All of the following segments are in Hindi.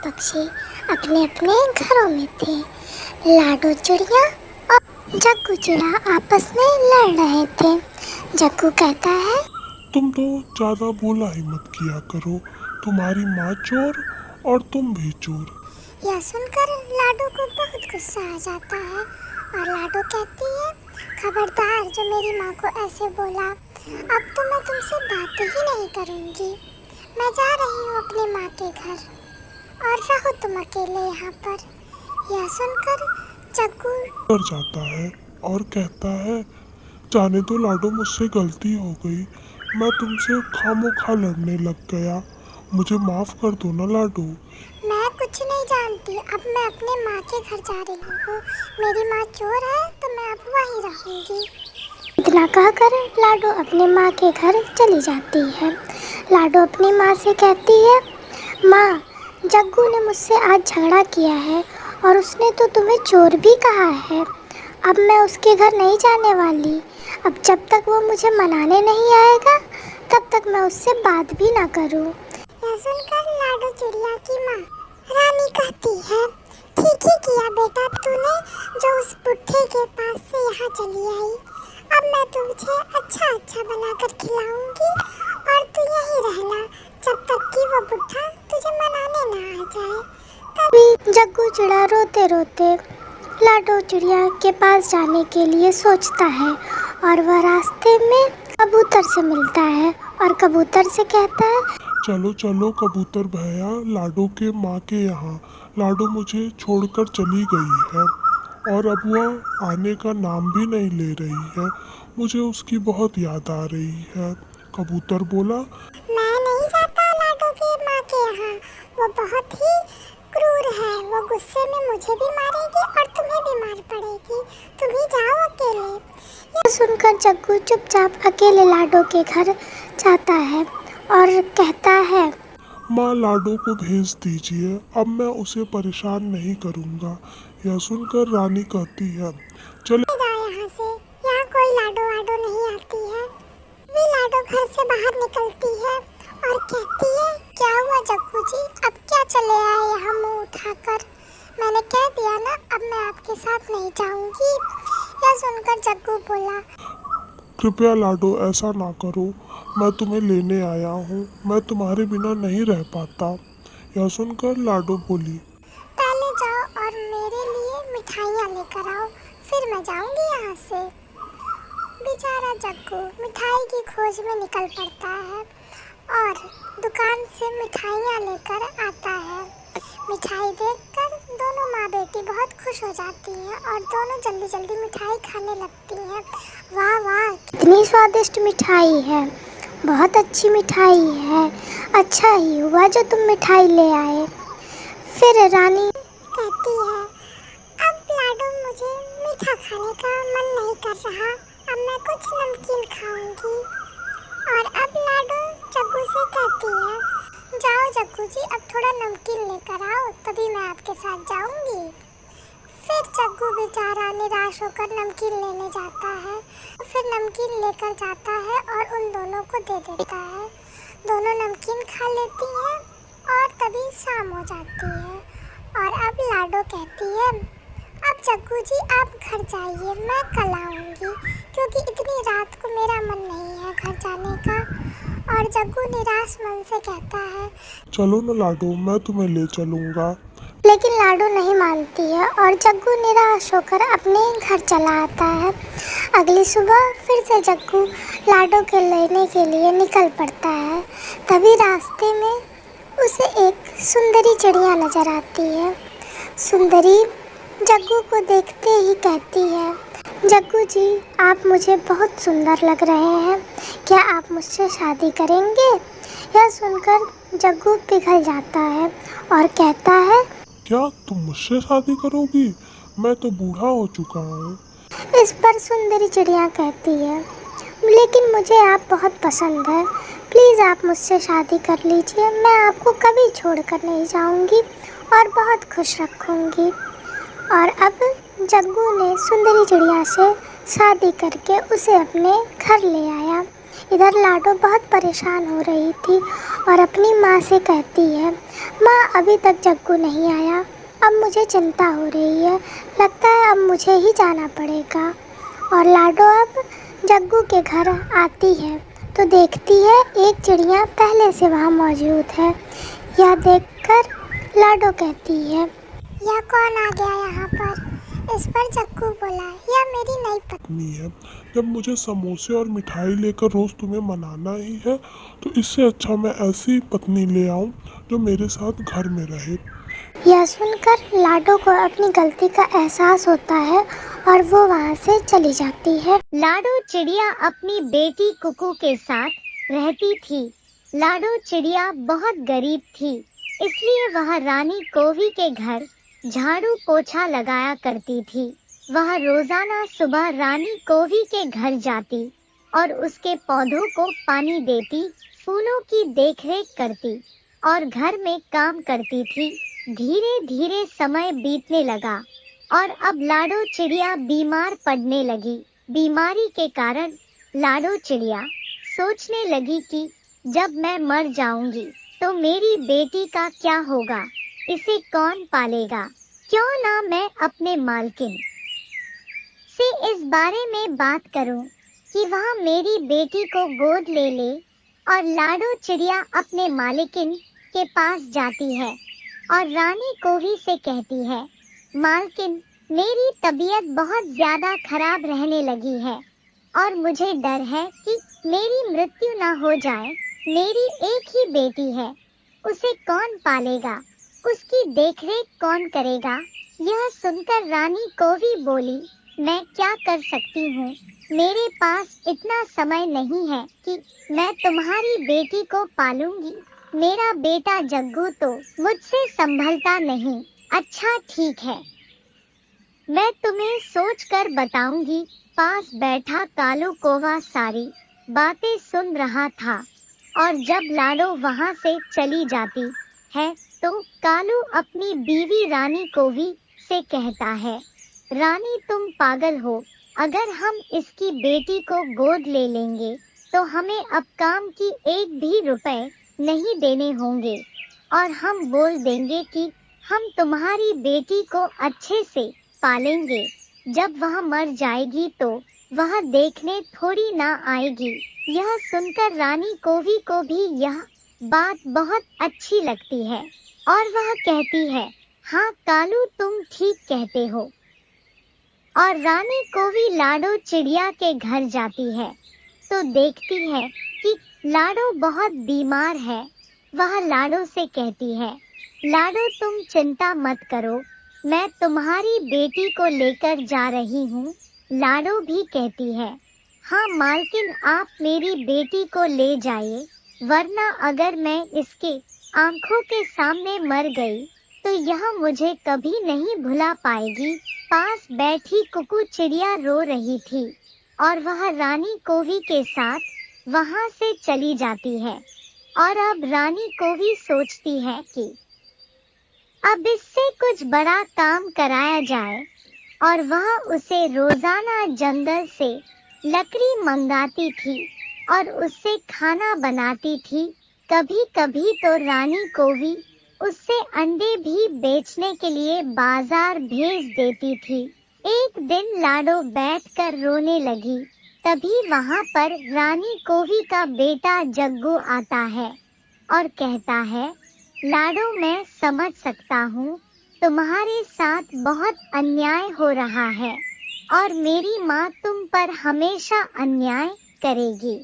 पक्षी अपने अपने घरों में थे। लाडो चिड़िया और जग्गू चिड़ा आपस में लड़ रहे थे। जग्गू कहता है, तुम तो ज़्यादा बोला ही मत किया करो, तुम्हारी माँ चोर और तुम भी चोर। यह सुनकर लाडो को बहुत गुस्सा आ जाता है और लाडो कहती है, खबरदार जो मेरी माँ को ऐसे बोला, अब तो मैं तुमसे बातें ही नहीं करूँगी। मैं जा रही हूँ अपनी माँ के घर और रहो तुम अकेले यहाँ पर। यह सुनकर जग्गू डर जाता है और कहता है, जाने दो लाडो, मुझसे गलती हो गई, मैं तुमसे खामोखा लड़ने लग गया, मुझे माफ़ कर दो ना लाडो। मैं कुछ नहीं जानती, अब मैं अपने माँ के घर जा रही हूँ। मेरी माँ चोर है तो मैं अब वहीं रहूँगी। इतना कहकर लाडो अपनी माँ के घर चली जाती है। लाडो अपनी माँ से कहती है, माँ, जग्गू ने मुझसे आज झगड़ा किया है और उसने तो तुम्हें चोर भी कहा है। अब मैं उसके घर नहीं जाने वाली। अब जब तक वो मुझे मनाने नहीं आएगा तब तक मैं उससे बात भी ना करूँ। यह सुनकर लाडो चिड़िया की माँ रानी कहती है, ठीक ही किया बेटा तूने जो उस बुढ़े के पास से यहाँ चली आई। अब मैं तुझे अच्छा अच्छा बनाकर खिलाऊंगी और तू यहीं रहना जब तक कि वो बुढ़ा तुझे मनाने ना आ जाए। तभी जग्गू चिड़ा रोते रोते लाडो चिड़िया के पास जाने के लिए सोचता है और वह रास्ते में कबूतर से मिलता है और कबूतर से कहता है, चलो चलो कबूतर भैया, लाडो के माँ के यहाँ लाडो मुझे छोड़कर चली गई है और अब वह आने का नाम भी नहीं ले रही है, मुझे उसकी बहुत याद आ रही है। कबूतर बोला, मैं नहीं जाता लाडो के माँ के यहाँ, वो बहुत ही क्रूर है, वो गुस्से में मुझे भी मारेगी और तुम्हें भी मार पड़ेगी, तुम ही जाओ अकेले। यह सुनकर जग्गू चुपचाप अकेले लाडो के घर जाता है और कहता है, माँ लाडो को भेज दीजिए, अब मैं उसे परेशान नहीं करूँगा। यह सुनकर रानी कहती है, चले जाओ यहाँ से, यहाँ कोई लाडो वाडो नहीं आती है। वे लाडो घर से बाहर निकलती है और कहती है, क्या हुआ जग्गू जी, अब क्या चले आए यहाँ मुँह उठाकर? मैंने कह दिया ना, अब मैं आपके साथ नहीं जाऊंगी। यह सुनकर जग्गू बोला, कृपया लाडो ऐसा ना करो, मैं तुम्हें लेने आया हूँ, मैं तुम्हारे बिना नहीं रह पाता। यह सुनकर लाडो बोली, पहले जाओ और मेरे लिए मिठाइयाँ लेकर आओ, फिर मैं जाऊंगी यहाँ से। बेचारा जग्गू मिठाई की खोज में निकल पड़ता है और दुकान से मिठाइयाँ लेकर आता है। मिठाई देखकर दोनों माँ बेटी बहुत खुश हो जाती हैं और दोनों जल्दी जल्दी मिठाई खाने लगती हैं। वाह वाह, कितनी स्वादिष्ट मिठाई है, बहुत अच्छी मिठाई है, अच्छा ही हुआ जो तुम मिठाई ले आए। फिर रानी कहती है, अब लाडो मुझे मीठा खाने का मन नहीं कर रहा, अब मैं कुछ नमकीन खाऊंगी। और अब लाडो जग्गू से कहती है, जाओ जग्गू जी, अब थोड़ा नमकीन लेकर आओ, तभी मैं आपके साथ जाऊंगी। फिर जग्गू बेचारा निराश होकर नमकीन लेने जाता है, फिर नमकीन लेकर जाता है और उन दोनों को दे देता है। दोनों नमकीन खा लेती हैं और तभी शाम हो जाती है और अब लाडो कहती है, अब जग्गू जी आप घर जाइए, मैं कल आऊँगी, क्योंकि इतनी रात को मेरा मन नहीं है घर जाने का। और जग्गू निराश मन से कहता है, चलो ना लाडो, मैं तुम्हें ले चलूँगा। लेकिन लाडो नहीं मानती है और जग्गू निराश होकर अपने घर चला आता है। अगली सुबह फिर से जग्गू लाडो के लेने के लिए निकल पड़ता है। तभी रास्ते में उसे एक सुंदरी चिड़िया नजर आती है। सुंदरी जग्गू को देखते ही कहती है, जग्गू जी आप मुझे बहुत सुंदर लग रहे हैं, क्या आप मुझसे शादी करेंगे? यह सुनकर जग्गू पिघल जाता है और कहता है, क्या तुम मुझसे शादी करोगी? मैं तो बूढ़ा हो चुका हूँ। इस पर सुंदरी चिड़िया कहती है, लेकिन मुझे आप बहुत पसंद है, प्लीज़ आप मुझसे शादी कर लीजिए, मैं आपको कभी छोड़कर नहीं जाऊंगी और बहुत खुश रखूंगी। और अब जग्गू ने सुंदरी चिड़िया से शादी करके उसे अपने घर ले आया। इधर लाडो बहुत परेशान हो रही थी और अपनी माँ से कहती है, माँ अभी तक जग्गू नहीं आया, अब मुझे चिंता हो रही है, लगता है अब मुझे ही जाना पड़ेगा। और लाडो अब जग्गू के घर आती है तो देखती है एक चिड़िया पहले से वहाँ मौजूद है। यह देखकर लाडो कहती है, यह कौन आ गया यहाँ पर? इस पर जग्गू बोला, यह मेरी नई पत्नी है। जब मुझे समोसे और मिठाई लेकर रोज़ तुम्हें मनाना ही है तो इससे अच्छा मैं ऐसी पत्नी ले आऊं जो मेरे साथ घर में रहे। यह सुनकर लाडो को अपनी गलती का एहसास होता है और वो वहाँ से चली जाती है। लाडो चिड़िया अपनी बेटी कुकू के साथ रहती थी। लाडो चिड़िया बहुत गरीब थी, इसलिए वह रानी कोवी के घर झाड़ू पोछा लगाया करती थी। वह रोजाना सुबह रानी कोवी के घर जाती और उसके पौधों को पानी देती, फूलों की देखरेख करती और घर में काम करती थी। धीरे धीरे समय बीतने लगा और अब लाडो चिड़िया बीमार पड़ने लगी। बीमारी के कारण लाडो चिड़िया सोचने लगी कि जब मैं मर जाऊंगी तो मेरी बेटी का क्या होगा, इसे कौन पालेगा? क्यों ना मैं अपने मालकिन से इस बारे में बात करूं कि वह मेरी बेटी को गोद ले ले। और लाडो चिड़िया अपने मालकिन के पास जाती है और रानी कोवी से कहती है, मालकिन मेरी तबीयत बहुत ज्यादा खराब रहने लगी है और मुझे डर है कि मेरी मृत्यु ना हो जाए। मेरी एक ही बेटी है, उसे कौन पालेगा, उसकी देखरेख कौन करेगा? यह सुनकर रानी कोवी बोली, मैं क्या कर सकती हूँ, मेरे पास इतना समय नहीं है कि मैं तुम्हारी बेटी को पालूंगी। मेरा बेटा जग्गू तो मुझसे संभलता नहीं। अच्छा ठीक है, मैं तुम्हें सोच कर बताऊंगी। पास बैठा कालू कौवा सारी बातें सुन रहा था और जब लाडो वहां से चली जाती है तो कालू अपनी बीवी रानी कोवी से कहता है, रानी तुम पागल हो, अगर हम इसकी बेटी को गोद ले लेंगे तो हमें अब काम की एक भी रुपए नहीं देने होंगे और हम बोल देंगे कि हम तुम्हारी बेटी को अच्छे से पालेंगे। जब वह मर जाएगी तो वह देखने थोड़ी ना आएगी। यह सुनकर रानी कोवी को भी यह बात बहुत अच्छी लगती है और वह कहती है, हाँ कालू तुम ठीक कहते हो। और रानी कोवी लाडो चिड़िया के घर जाती है तो देखती है कि लाडो बहुत बीमार है। वह लाडो से कहती है, लाडो तुम चिंता मत करो, मैं तुम्हारी बेटी को लेकर जा रही हूँ। लाडो भी कहती है, हाँ मालकिन आप मेरी बेटी को ले जाइए, वरना अगर मैं इसके आंखों के सामने मर गई तो यह मुझे कभी नहीं भुला पाएगी। पास बैठी कुकू चिड़िया रो रही थी और वह रानी कोवी के साथ वहां से चली जाती है। और अब रानी कोवी सोचती है कि अब इससे कुछ बड़ा काम कराया जाए और वह उसे रोजाना जंगल से लकड़ी मंगाती थी और उससे खाना बनाती थी। कभी कभी तो रानी कोवी उससे अंडे भी बेचने के लिए बाजार भेज देती थी। एक दिन लाडो बैठकर रोने लगी, तभी वहां पर रानी कोवी का बेटा जग्गू आता है और कहता है, लाडो मैं समझ सकता हूँ तुम्हारे साथ बहुत अन्याय हो रहा है और मेरी माँ तुम पर हमेशा अन्याय करेगी।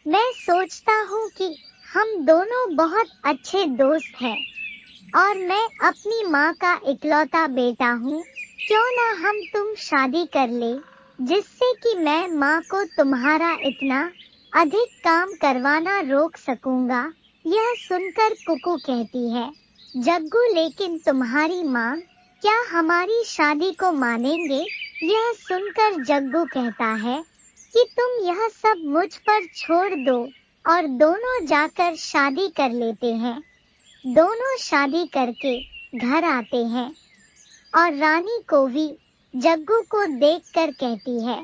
मैं सोचता हूँ कि हम दोनों बहुत अच्छे दोस्त हैं और मैं अपनी माँ का इकलौता बेटा हूँ। क्यों ना हम तुम शादी कर ले, जिससे कि मैं माँ को तुम्हारा इतना अधिक काम करवाना रोक सकूंगा। यह सुनकर कुकू कहती है, जग्गू लेकिन तुम्हारी माँ क्या हमारी शादी को मानेंगे? यह सुनकर जग्गू कहता है कि तुम यह सब मुझ पर छोड़ दो और दोनों जाकर शादी कर लेते हैं। दोनों शादी करके घर आते हैं और रानी कोवी जग्गू को देखकर कहती है,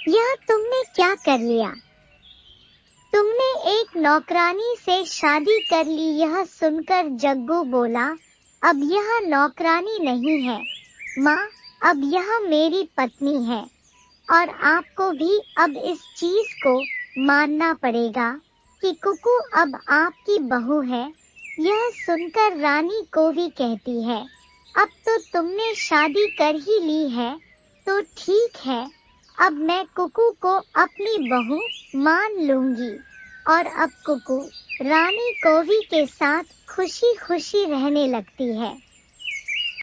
यह तुमने क्या कर लिया? तुमने एक नौकरानी से शादी कर ली, यह सुनकर जग्गू बोला, अब यह नौकरानी नहीं है माँ, अब यह मेरी पत्नी है और आपको भी अब इस चीज को मानना पड़ेगा कि कुकू अब आपकी बहू है। यह सुनकर रानी कोवी कहती है, अब तो तुमने शादी कर ही ली है तो ठीक है, अब मैं कुकू को अपनी बहू मान लूंगी। और अब कुकू रानी कोवी के साथ खुशी खुशी रहने लगती है।